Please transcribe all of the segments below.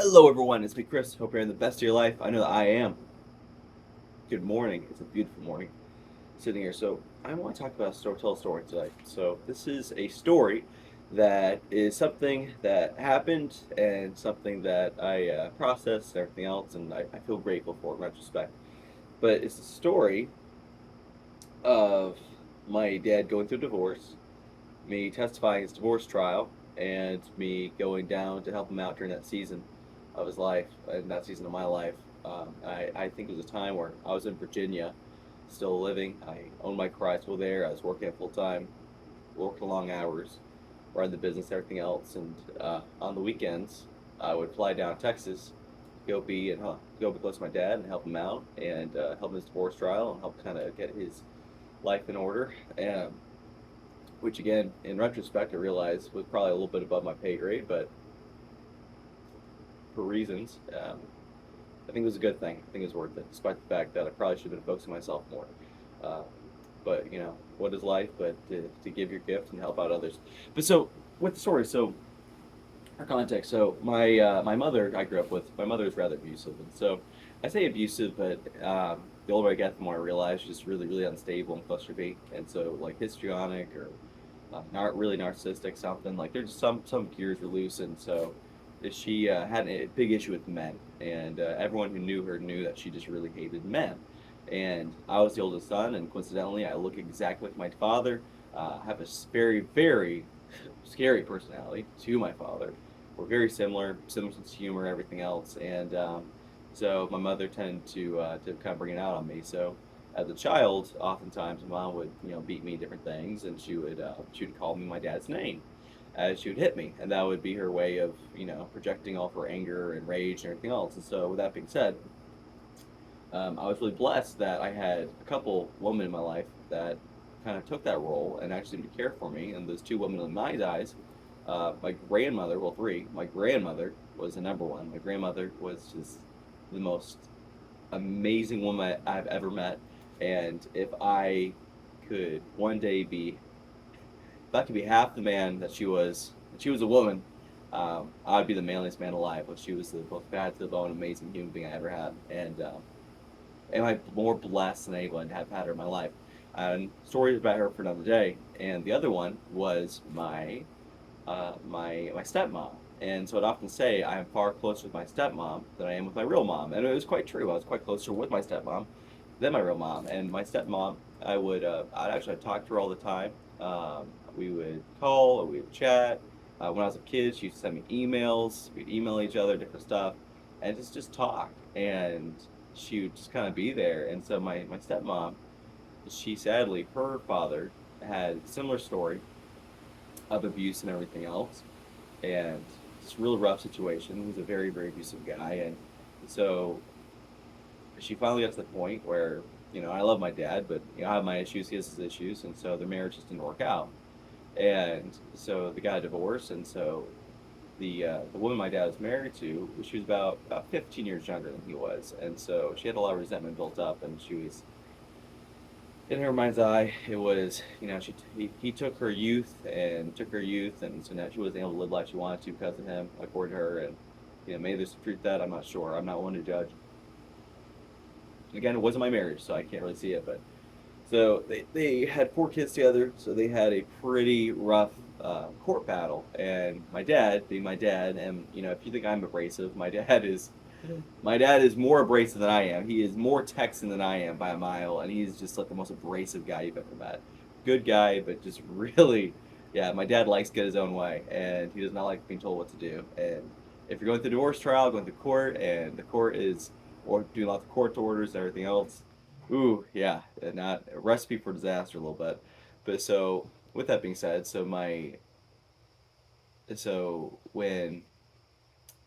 Hello, everyone. It's me, Chris. Hope you're in the best of your life. I know that I am. Good morning. It's a beautiful morning sitting here. So, I want to talk about a story, tell a story today. So, this is a story that is something that happened and something that I processed and everything else, and I feel grateful for it in retrospect. But it's a story of my dad going through divorce, me testifying his divorce trial, and me going down to help him out during that season of his life and that season of my life. I think it was a time where I was in Virginia, still living. I owned my karate school there. I was working full time, working long hours, running the business, everything else. And on the weekends, I would fly down to Texas, go be close to my dad and help him out and help his divorce trial and help kind of get his life in order. And which again, in retrospect, I realized was probably a little bit above my pay grade, but for reasons, I think it was a good thing. I think it was worth it, despite the fact that I probably should have been focusing myself more. Uh, but what is life but to give your gift and help out others? But so with the story, so our context. So my mother I grew up with. My mother is rather abusive, and so I say abusive, but the older I get, the more I realize she's just really unstable and cluster and so like histrionic or not really narcissistic, something like there's just some gears were loose, and so she had a big issue with men, and everyone who knew her knew that she just really hated men. And I was the oldest son, and coincidentally, I look exactly like my father. Have a very scary personality to my father. We're very similar sense of humor, everything else, and so my mother tended to kind of bring it out on me. So as a child, oftentimes my mom would beat me different things, and she would call me my dad's name as she would hit me, and that would be her way of projecting all of her anger and rage and everything else. And so with that being said, I was really blessed that I had a couple women in my life that kind of took that role and actually did care for me. And those two women in my eyes, my grandmother, well, three. My grandmother was the number one. My grandmother was just the most amazing woman I've ever met. And if I could one day be, if I could be half the man that she was a woman, I'd be the manliest man alive. But she was the most bad to the bone, amazing human being I ever had. And am I more blessed than anyone to have had her in my life? And stories about her for another day. And the other one was my stepmom. And so I'd often say I am far closer with my stepmom than I am with my real mom, and it was quite true. I was quite closer with my stepmom than my real mom. And my stepmom, I'd actually talk to her all the time. We would call, or we would chat. When I was a kid, she used to send me emails. We'd email each other different stuff, and just talk. And she would just kind of be there. And so my stepmom, she sadly, her father had a similar story of abuse and everything else, and it's a real rough situation. He's a very abusive guy, and so she finally got to the point where I love my dad, but I have my issues, he has his issues, and so their marriage just didn't work out. And so they got a divorce, and so the woman my dad was married to, she was about 15 years younger than he was, and so she had a lot of resentment built up, and she was in her mind's eye, it was he took her youth and so now she wasn't able to live life she wanted to because of him, according to her, and maybe there's some truth to that. I'm not sure. I'm not one to judge. Again, it wasn't my marriage, so I can't really see it. But so they had four kids together, so they had a pretty rough court battle. And my dad, being my dad, and if you think I'm abrasive, my dad is more abrasive than I am. He is more Texan than I am by a mile, and he's just like the most abrasive guy you've ever met. Good guy, but just really, yeah. My dad likes to get his own way, and he does not like being told what to do. And if you're going through a divorce trial, going through court, and the court is or doing lots of court orders and everything else, ooh, yeah, not a recipe for disaster a little bit. But so with that being said, so when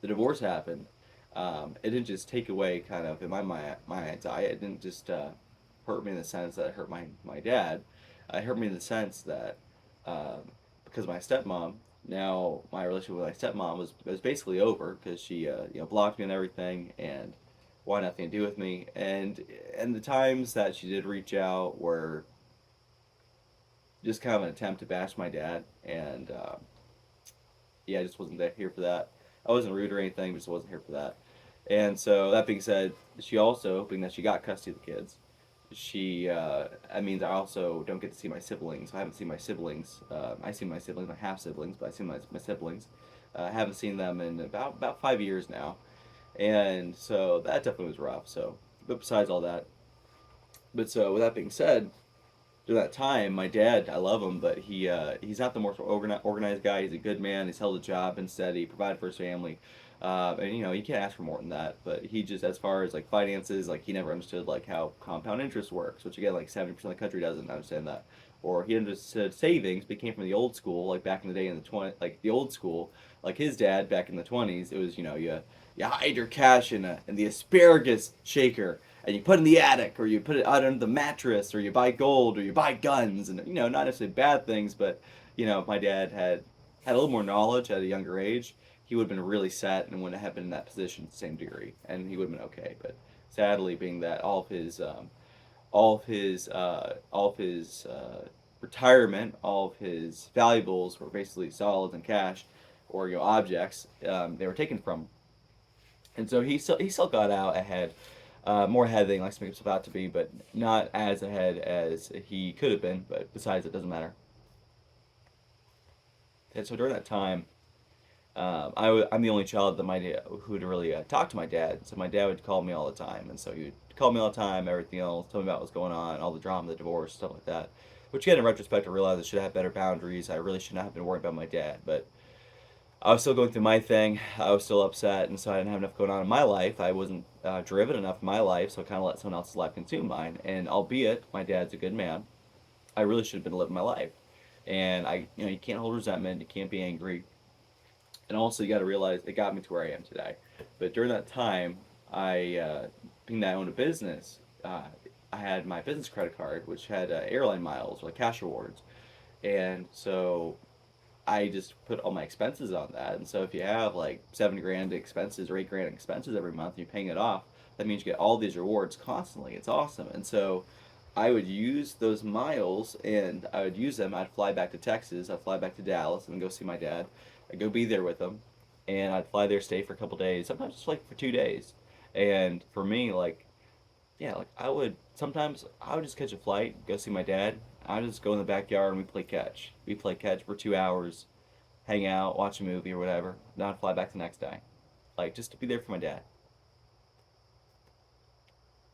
the divorce happened, it didn't just take away kind of in my anxiety. It didn't just hurt me in the sense that it hurt my dad. It hurt me in the sense that because my stepmom, now my relationship with my stepmom was basically over because she blocked me and everything and wanted nothing to do with me. And the times that she did reach out were just kind of an attempt to bash my dad, and yeah, I just wasn't there here for that. I wasn't rude or anything, just wasn't here for that. And so that being said, she also, being that she got custody of the kids, that means I also don't get to see my siblings. I haven't seen my siblings. I see my siblings, my half siblings, but I see my siblings. I haven't seen them in about 5 years now, and so that definitely was rough. So, but besides all that, but so with that being said, during that time, my dad, I love him, but he's not the most organized guy. He's a good man. He's held a job and steady, provided for his family, and you can't ask for more than that. But he just, as far as like finances, like he never understood like how compound interest works, which again, like 70% of the country doesn't understand that. Or he understood savings, but he came from the old school, like back in the day in the 20, like the old school, like his dad back in the 20s. It was you hide your cash in the asparagus shaker and you put it in the attic or you put it out under the mattress or you buy gold or you buy guns and not necessarily bad things, but if my dad had a little more knowledge at a younger age, he would have been really set and wouldn't have been in that position to the same degree, and he would have been okay. But sadly, being that all of his retirement, all of his valuables were basically solids and cash, or objects, they were taken from, and so he still got out ahead, more ahead than he likes to make himself out to be, but not as ahead as he could have been. But besides, it doesn't matter. And so during that time, I'm the only child that my dad, who would really talk to my dad. So my dad would call me all the time, and so he would call me all the time, everything else, tell me about what's going on, all the drama, the divorce, stuff like that. Which again, in retrospect, I realized I should have better boundaries. I really should not have been worried about my dad, but I was still going through my thing. I was still upset, and so I didn't have enough going on in my life. I wasn't driven enough in my life, so I kind of let someone else's life consume mine. And albeit my dad's a good man, I really should have been living my life. And you can't hold resentment, you can't be angry, and also you got to realize it got me to where I am today. But during that time, being that I owned a business, I had my business credit card, which had airline miles or like cash rewards, and so I just put all my expenses on that. And so if you have like 7 grand expenses or 8 grand expenses every month, and you're paying it off. That means you get all these rewards constantly. It's awesome. And so I would use those miles, and I would use them. I'd fly back to Texas. I'd fly back to Dallas and go see my dad. I'd go be there with him, and I'd fly there, stay for a couple days, sometimes just like for 2 days. And for me, like, yeah, like I would just catch a flight, go see my dad. I would just go in the backyard and we play catch. We play catch for 2 hours, hang out, watch a movie or whatever, then I'd fly back the next day. Like, just to be there for my dad.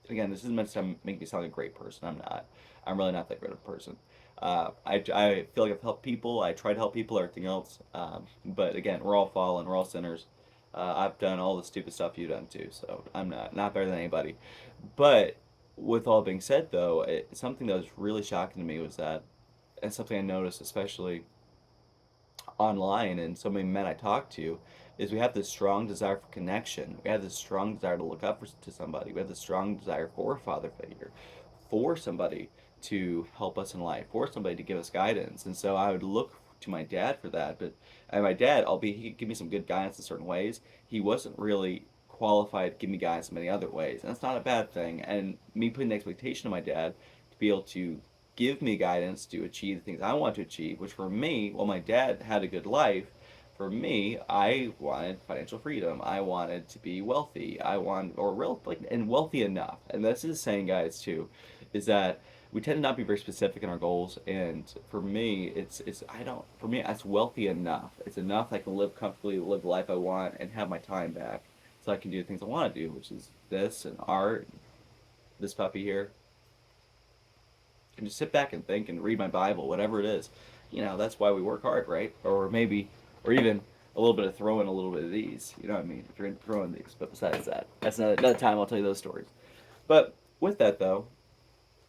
Again, this isn't meant to make me sound like a great person. I'm not. I'm really not that great of a person. I feel like I've helped people. I try to help people, everything else. But again, we're all fallen. We're all sinners. I've done all the stupid stuff you've done too, so I'm not better than anybody. But with all being said, though, something that was really shocking to me was that, and something I noticed especially online and so many men I talk to, is we have this strong desire for connection. We have this strong desire to look up to somebody. We have this strong desire for a father figure, for somebody to help us in life, for somebody to give us guidance. And so I would look to my dad for that. But and my dad, albeit he could give me some good guidance in certain ways, he wasn't really qualified to give me guidance in many other ways. And that's not a bad thing. And me putting the expectation on my dad to be able to give me guidance to achieve the things I want to achieve, which for me, while my dad had a good life, for me, I wanted financial freedom. I wanted to be wealthy. I want or real like and wealthy enough. And this is saying, guys, too, is that we tend to not be very specific in our goals. And for me, it's I don't for me it's wealthy enough. It's enough I can live comfortably, live the life I want, and have my time back, so I can do the things I want to do, which is this and art, this puppy here, and just sit back and think and read my Bible, whatever it is. That's why we work hard, right? Or maybe, or even a little bit of throwing a little bit of these. You know what I mean? If you're throwing these. But besides that, that's another time I'll tell you those stories. But with that though,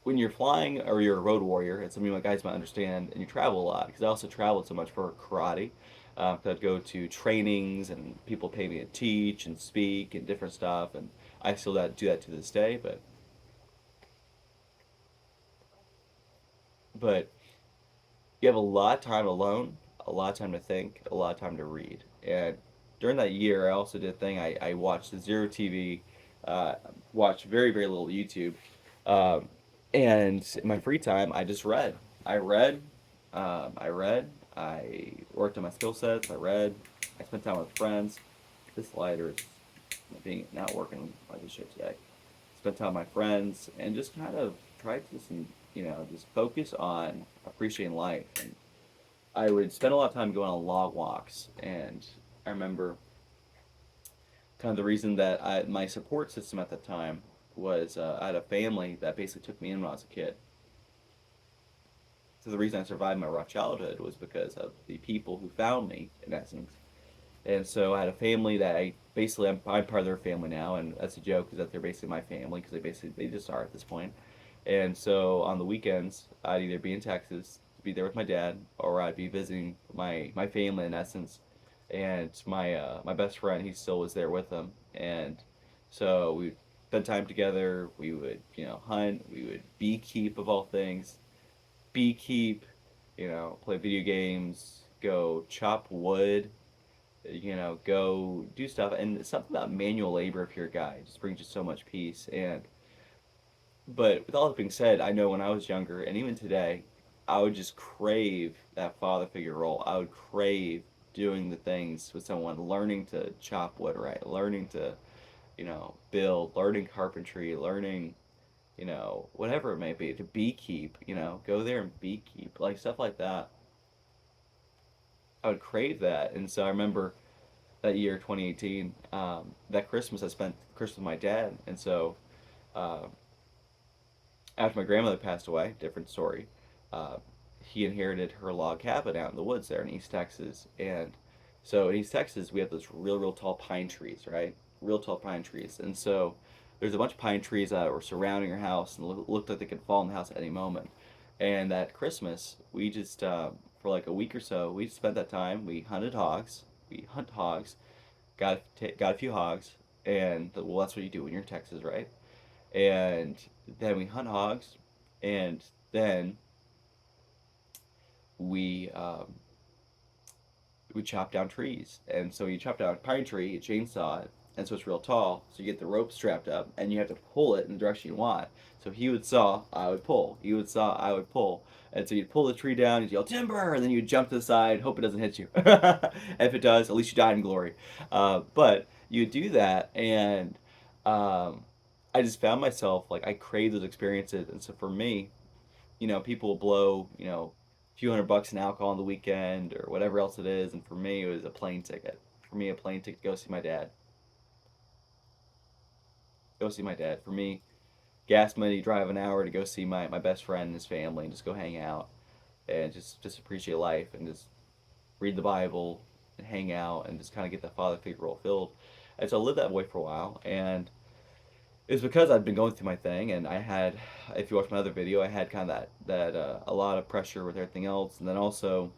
when you're flying or you're a road warrior, it's something my guys might understand, and you travel a lot, because I also traveled so much for karate. I'd go to trainings and people pay me to teach and speak and different stuff, and I still do that to this day. But you have a lot of time alone, a lot of time to think, a lot of time to read. And during that year, I also did a thing. I watched zero TV, uh, watched very, very little YouTube. Um, and in my free time, I just read. I read, I read, I worked on my skill sets, I read, I spent time with friends. this lighter is being not working like it should today. Spent time with my friends and just kind of tried to just, just focus on appreciating life. And I would spend a lot of time going on long walks. And I remember kind of the reason that my support system at the time was I had a family that basically took me in when I was a kid. So the reason I survived my rough childhood was because of the people who found me, in essence. And so I had a family that I'm part of their family now, and that's a joke because that they're basically my family because they just are at this point. And so on the weekends, I'd either be in Texas to be there with my dad, or I'd be visiting my family in essence. And my best friend, he still was there with them, and so we spend time together. We would hunt, we would beekeep of all things, beekeep, play video games, go chop wood, go do stuff. And something about manual labor if you're a guy just brings you so much peace. And but with all that being said, I know when I was younger and even today, I would just crave that father figure role. I would crave doing the things with someone, learning to chop wood right, learning to, build, learning carpentry, learning, whatever it may be, to beekeep, go there and beekeep, like stuff like that. I would crave that. And so I remember that year, 2018, that Christmas I spent Christmas with my dad. And so uh, after my grandmother passed away, different story, uh, he inherited her log cabin out in the woods there in East Texas. And so in East Texas, we have those real tall pine trees, right? Real tall pine trees. And so there's a bunch of pine trees that were surrounding our house and looked like they could fall in the house at any moment. And that Christmas, we just, for like a week or so, we spent that time. We hunted hogs. We hunt hogs. Got a few hogs. And, well, that's what you do when you're in Texas, right? And then we hunt hogs, and then we we chop down trees. And so you chop down a pine tree, you chainsaw it, and so it's real tall. So you get the rope strapped up, and you have to pull it in the direction you want. So he would saw, I would pull. He would saw, I would pull. And so you'd pull the tree down, you'd yell timber, and then you'd jump to the side, hope it doesn't hit you. If it does, at least you died in glory. But you do that, and um, I just found myself like I crave those experiences. And so for me, people will blow, a few $100 in alcohol on the weekend or whatever else it is. And for me, it was a plane ticket. For me, a plane ticket to go see my dad. Go see my dad. For me, gas money, drive an hour to go see my best friend and his family and just go hang out and just appreciate life and just read the Bible and hang out and just kind of get that father figure role filled. And so I lived that way for a while. And it was because I'd been going through my thing, and I had, if you watch my other video, I had kind of that a lot of pressure with everything else, and then also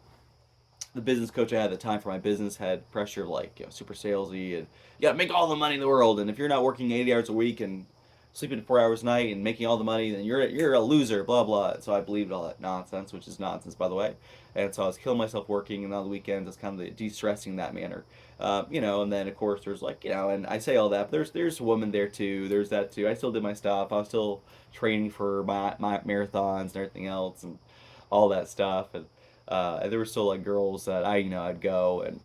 the business coach I had at the time for my business had pressure of like super salesy and you gotta make all the money in the world, and if you're not working 80 hours a week and sleeping 4 hours a night and making all the money, then you're a loser, blah blah. So I believed all that nonsense, which is nonsense by the way. And so I was killing myself working, and on the weekends I was kind of de-stressing that manner. And then of course there's like and I say all that, but there's a woman there too. There's that too. I still did my stuff. I was still training for my marathons and everything else and all that stuff. And there were still like girls that I'd go, and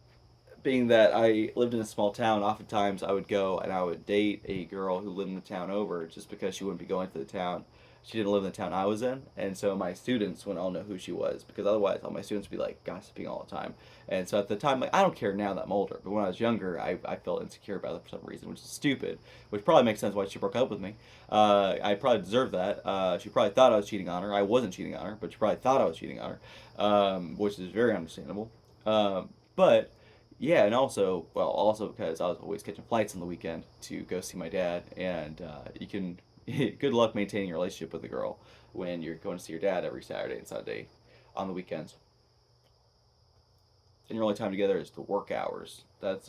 being that I lived in a small town, oftentimes I would go and I would date a girl who lived in the town over just because she wouldn't be going to the town. She didn't live in the town I was in, and so my students wouldn't all know who she was because otherwise all my students would be like gossiping all the time. And so at the time, like I don't care now that I'm older, but when I was younger, I felt insecure about it for some reason, which is stupid. Which probably makes sense why she broke up with me. I probably deserved that. She probably thought I was cheating on her. I wasn't cheating on her, but she probably thought I was cheating on her, which is very understandable. But yeah, and also because I was always catching flights on the weekend to go see my dad, and you can, good luck maintaining a relationship with a girl when you're going to see your dad every Saturday and Sunday on the weekends, and your only time together is the work hours. That's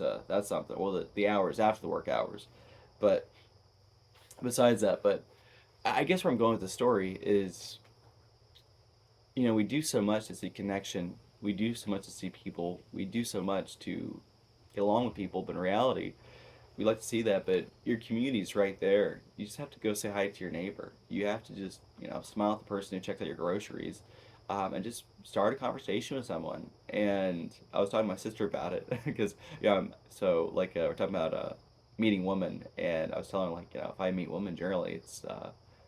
something. Well, the hours after the work hours, but besides that, but I guess where I'm going with the story is, we do so much to see connection. We do so much to see people. We do so much to get along with people, but in reality, we like to see that, but your community's right there. You just have to go say hi to your neighbor. You have to just, smile at the person who checks out your groceries, and just start a conversation with someone. and I was talking to my sister about it because so like we're talking about meeting women, and I was telling her like if I meet women generally it's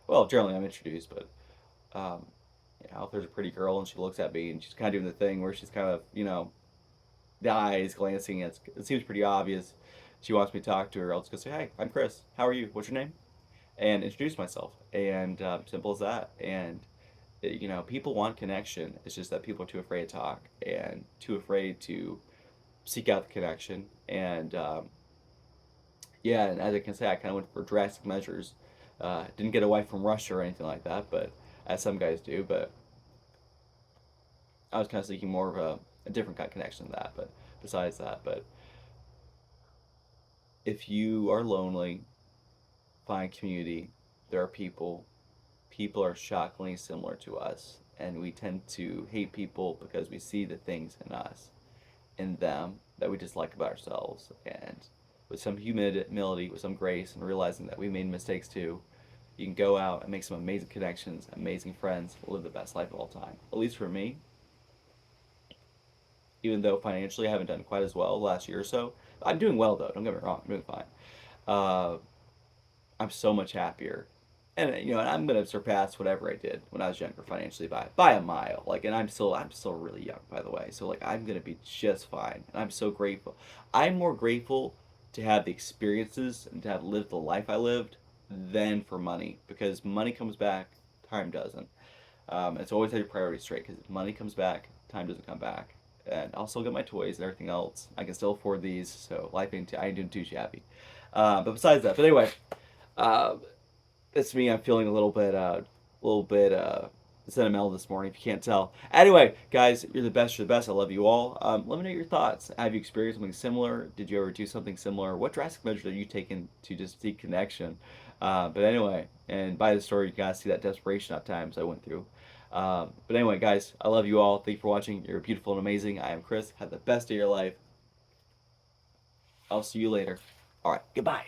well generally I'm introduced, but um, if there's a pretty girl and she looks at me and she's kind of doing the thing where she's kind of the eyes glancing, it seems pretty obvious she wants me to talk to her. I'll just go say, hey, I'm Chris. How are you? What's your name? And introduce myself. And simple as that. And people want connection. It's just that people are too afraid to talk and too afraid to seek out the connection. And yeah, and as I can say, I kind of went for drastic measures. Didn't get a wife from Russia or anything like that, but as some guys do. But I was kind of seeking more of a different kind of connection than that. But besides that, but if you are lonely, find community. There are people. People are shockingly similar to us, and we tend to hate people because we see the things in us, in them, that we dislike about ourselves. And with some humility, with some grace, and realizing that we made mistakes too, you can go out and make some amazing connections, amazing friends, live the best life of all time. At least for me, even though financially I haven't done quite as well the last year or so. I'm doing well though. Don't get me wrong. I'm doing fine. Uh, I'm so much happier. And and I'm gonna surpass whatever I did when I was younger financially by a mile. Like, and I'm still really young, by the way. So like, I'm gonna be just fine, and I'm so grateful. I'm more grateful to have the experiences and to have lived the life I lived than for money, because money comes back, time doesn't. It's always have your priorities straight, because if money comes back, time doesn't come back. And I'll still get my toys and everything else. I can still afford these, so life ain't I ain't doing too shabby. But besides that, but anyway, uh, it's me. I'm feeling a little bit sentimental this morning. If you can't tell. Anyway, guys, you're the best. You're the best. I love you all. Let me know your thoughts. Have you experienced something similar? Did you ever do something similar? What drastic measures have you taken to just seek connection? But anyway, and by the story, you guys see that desperation at times I went through. But anyway, guys, I love you all. Thank you for watching. You're beautiful and amazing. I am Chris. Have the best day of your life. I'll see you later. All right. Goodbye.